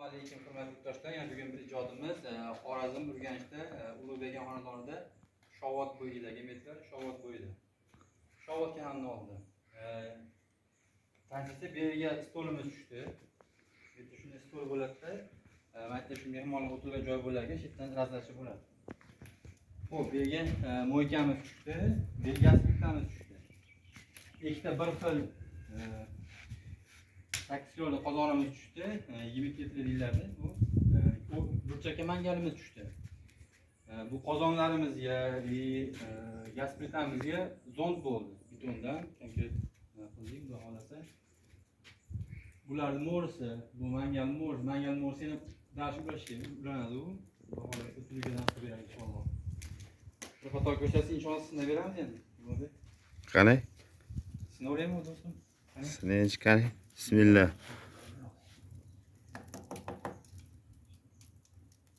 alaykum hurmatli yurtdoshlar. Yana bugun bir ijodimiz Xorazm Urganchda Ulug'bek xonadonida Shovot bo'yidagi metlar, Shovot bo'yida. Shovot kanalini oldi. Tanchisi bu yerga stolimiz tushdi. Bu yerda shunday stol bo'ladi-da, mayda shu mehmonlar o'tirgan joy bo'ladi, chetdan razlashi bo'ladi. Xo'p, bu yerga mo'ykamiz tushdi, bu yerga gaz plitamiz tushdi. Ikkita bir xil 8 kiloli qozonimiz tushdi, 20 litrliklarda. Bu burchakka mangalimiz tushdi. Bu qozonlarimizga va gaz plitamizga zond bo'ldi betondan, konkret qildik, xudo xolasa. Bularning mo'risi, bu mangal mo'risini dash ulanadi u. Xudo xolasa ustiga qilib beramiz inshaalloh. Bir foto ko'rsatsa inshaalloh sinab beramiz endi. Qani? Sinaveraymi do'stim? Sinech qani? Bismillah.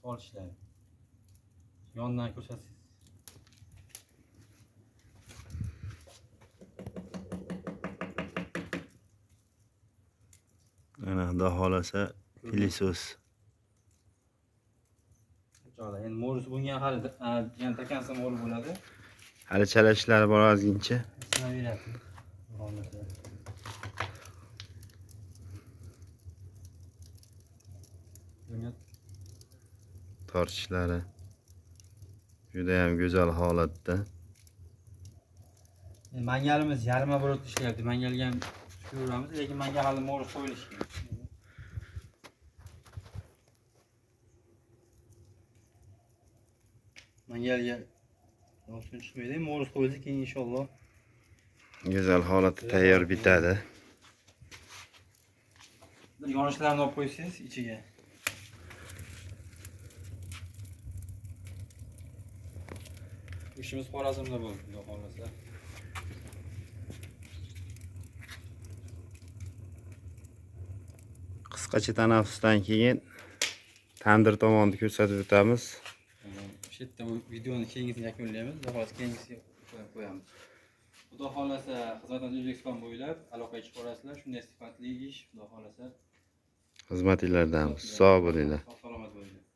Olishlar. Yondan ko'rsatasiz. Ana xudo xolasa pilisos. Jo'ra, endi mo'ris bunga hali yana takansa mo'ri bo'ladi. Hali chala ishlari bor ozgincha. Sinaveradi. Xohlasa. Bunga Tortishlari juda ham go'zal holatda. mangalimiz yarma bo'lib ishlayapti. Mangalga ham tushaveramiz, lekin mangal hali mo'ris qo'yilishi kerak. Mangalga olsin chiqmaydi, mo'ris qo'yilsa keyin inshaalloh Go'zal holatda tayyor bitadi. yonishlarini olib qo'ysangiz ichiga. İşimiz Xorazmda bo'ldi, xudo xolasa. Qisqacha tanaffusdan keyin tandir tomonni ko'rsatib o'tamiz. Shu yerda bu videoni keyingisini yakunlaymiz, xudo xolasa keyingisiga qo'yamiz. Xudo xolasa xizmatimiz O'zbekiston bo'ylab aloqaga chiqib olasizlar. Shunday sifatli ish, xudo xolasa. Xizmatinglardamiz. Sog' bo'linglar. Salomat bo'linglar.